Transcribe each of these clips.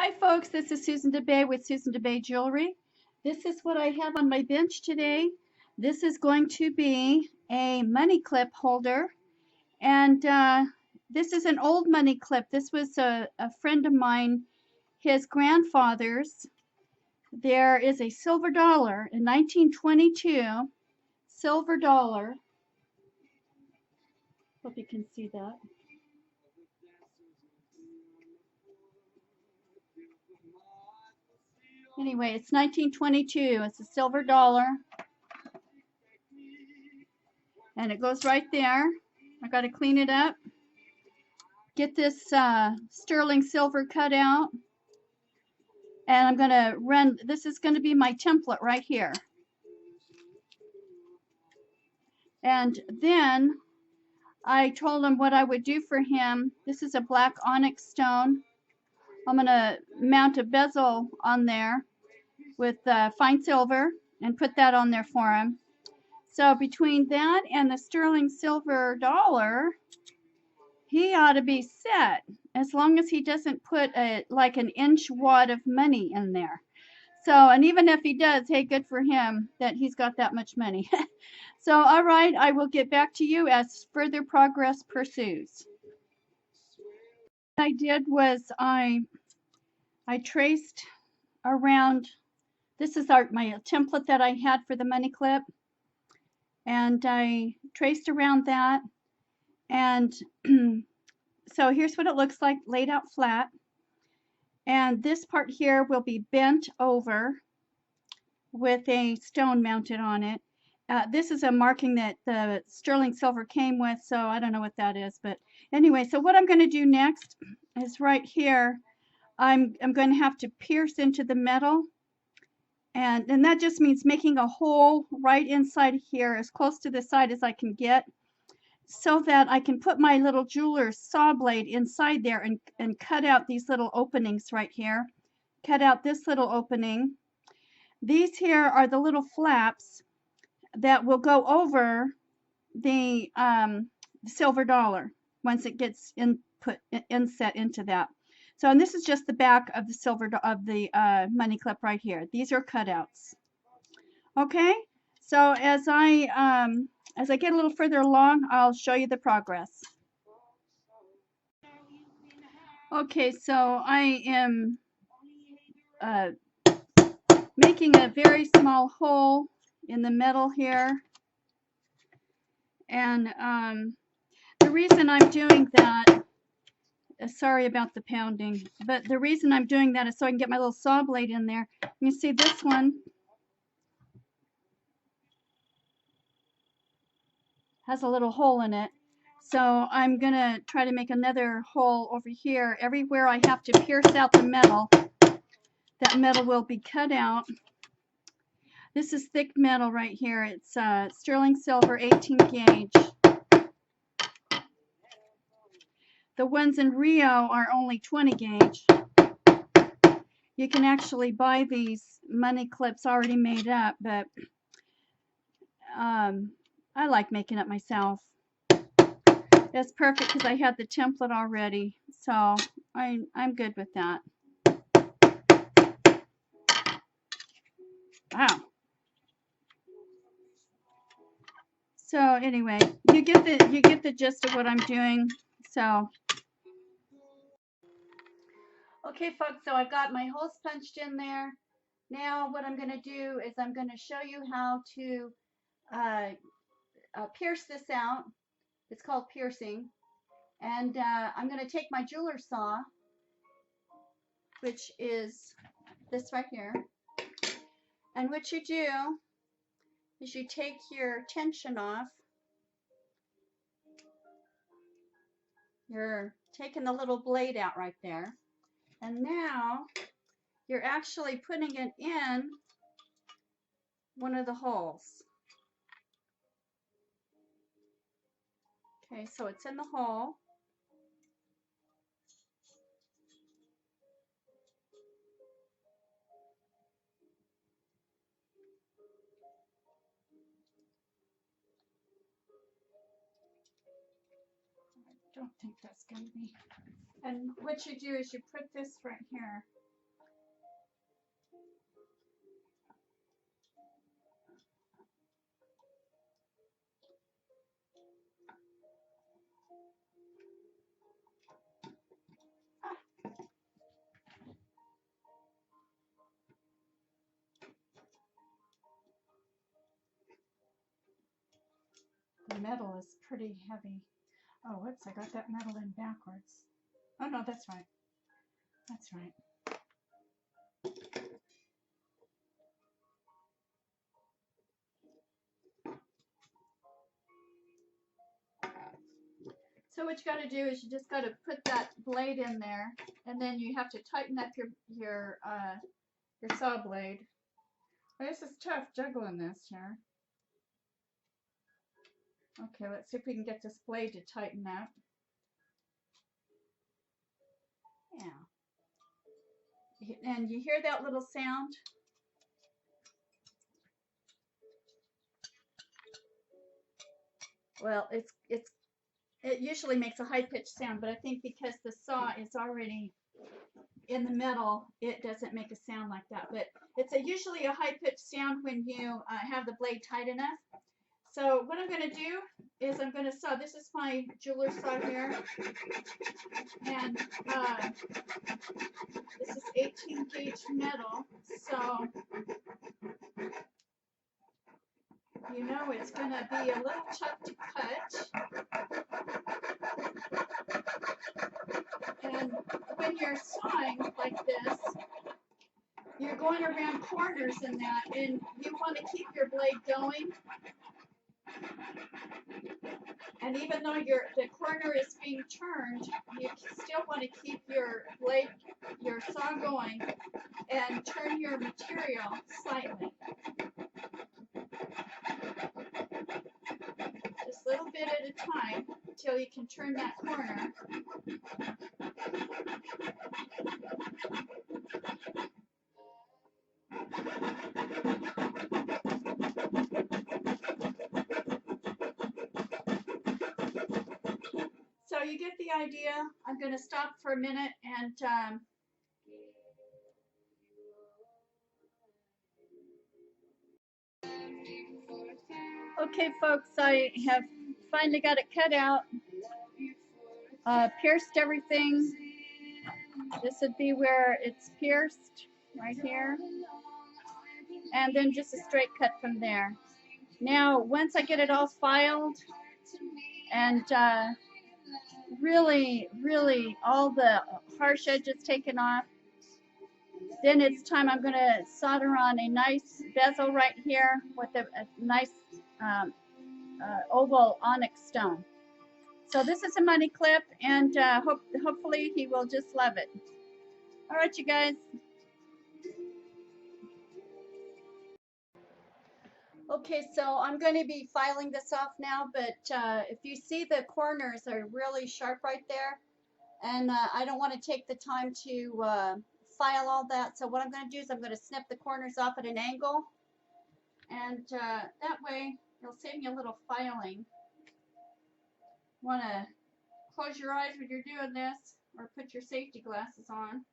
Hi folks, this is Susan DeBay with Susan DeBay Jewelry. This is what I have on my bench today. This is going to be a money clip holder, and this is an old money clip. This was a friend of mine, his grandfather's. There is a silver dollar in 1922, silver dollar. Hope you can see that. Anyway, it's 1922. It's a silver dollar. And it goes right there. I got to clean it up. Get this sterling silver cut out. And I'm going to run, this is going to be my template right here. And then I told him what I would do for him. This is a black onyx stone. I'm going to mount a bezel on there with fine silver and put that on there for him. So between that and the sterling silver dollar, he ought to be set, as long as he doesn't put like an inch wad of money in there. So, and even if he does, hey, good for him that he's got that much money. So, all right, I will get back to you as further progress pursues. What I did was I traced around, this is my template that I had for the money clip, and I traced around that, and so here's what it looks like laid out flat. And this part here will be bent over with a stone mounted on it. This is a marking that the sterling silver came with, so I don't know what that is. But anyway, so what I'm going to do next is right here, I'm going to have to pierce into the metal. And that just means making a hole right inside here, as close to the side as I can get, so that I can put my little jeweler's saw blade inside there and cut out these little openings right here. Cut out this little opening. These here are the little flaps that will go over the silver dollar once it gets inset into that. So, and this is just the back of the silver of the money clip right here. These are cutouts. Okay, so as I get a little further along, I'll show you the progress. Okay, so I am making a very small hole in the metal here, and the reason I'm doing that, sorry about the pounding, but the reason I'm doing that is so I can get my little saw blade in there. You see this one has a little hole in it, so I'm gonna try to make another hole over here. Everywhere I have to pierce out the metal, that metal will be cut out. This is thick metal right here. It's sterling silver 18 gauge. The ones in Rio are only 20 gauge. You can actually buy these money clips already made up, but I like making it myself. That's perfect because I had the template already, so I'm good with that. Wow. So anyway, you get the gist of what I'm doing. So okay, folks, so I've got my holes punched in there. Now what I'm going to do is I'm going to show you how to pierce this out. It's called piercing. And I'm going to take my jeweler's saw, which is this right here. And what you do is you take your tension off. You're taking the little blade out right there. And now you're actually putting it in one of the holes. Okay, so it's in the hole. I don't think that's going to be. And what you do is you put this right here. metal is pretty heavy. Oh, whoops, I got that metal in backwards. Oh, no, that's right. That's right. So what you got to do is you just got to put that blade in there, and then you have to tighten up your saw blade. This is tough juggling this here. Okay, let's see if we can get this blade to tighten up. Yeah. And you hear that little sound? Well, it usually makes a high-pitched sound, but I think because the saw is already in the metal, it doesn't make a sound like that. But it's usually a high-pitched sound when you have the blade tight enough. So what I'm going to do is I'm going to saw. This is my jeweler's saw here, and this is 18 gauge metal. So you know it's going to be a little tough to cut. And when you're sawing like this, you're going around corners in that, and you want to keep your blade going. And even though the corner is being turned, you still want to keep your blade, your saw going, and turn your material slightly. Just a little bit at a time until you can turn that corner. So you get the idea. I'm going to stop for a minute and okay, folks, I have finally got it cut out, pierced everything. This would be where it's pierced, right here, and then just a straight cut from there. Now, once I get it all filed and really all the harsh edges taken off, then it's time. I'm going to solder on a nice bezel right here with a nice oval onyx stone. So this is a money clip, and hopefully he will just love it. All right, you guys. Okay, so I'm going to be filing this off now, but if you see the corners are really sharp right there, and I don't want to take the time to file all that, so what I'm going to do is I'm going to snip the corners off at an angle, and that way it'll save me a little filing. Want to close your eyes when you're doing this, or put your safety glasses on.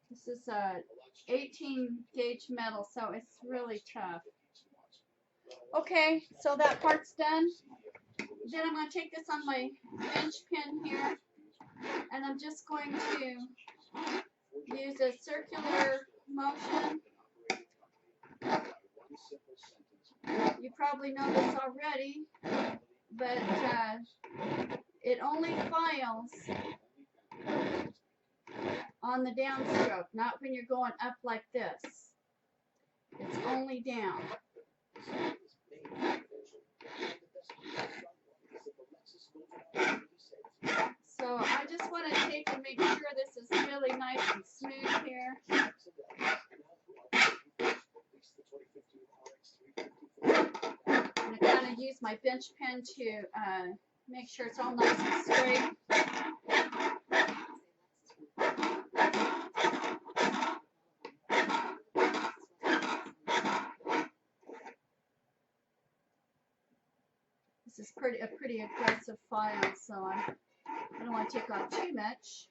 This is 18 gauge metal, so it's really tough. Okay, so that part's done. Then I'm going to take this on my bench pin here, and I'm just going to use a circular motion. You probably know this already, but it only files on the downstroke, not when you're going up like this. It's only down. So I just want to take and make sure this is really nice and smooth here. I'm going to kind of use my bench pen to make sure it's all nice and straight. This is a pretty aggressive file, so I don't want to take off too much.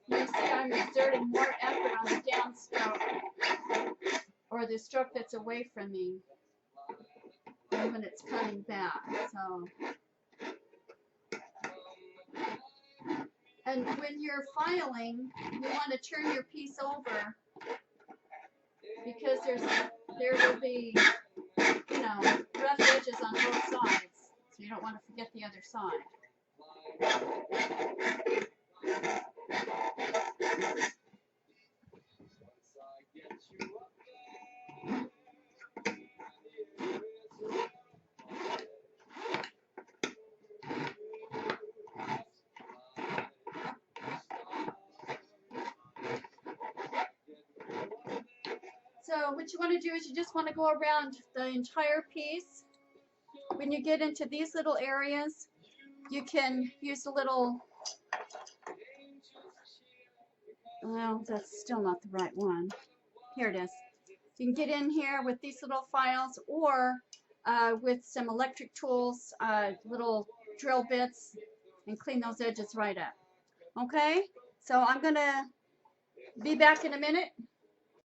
You see I'm exerting more effort on the downstroke, or the stroke that's away from me. when it's coming back. So, and when you're filing, you want to turn your piece over because there will be, you know, rough edges on both sides. So you don't want to forget the other side. So what you want to do is you just want to go around the entire piece. When you get into these little areas, you can use a little, well, that's still not the right one. Here it is. You can get in here with these little files or with some electric tools, little drill bits, and clean those edges right up. Okay, so I'm going to be back in a minute.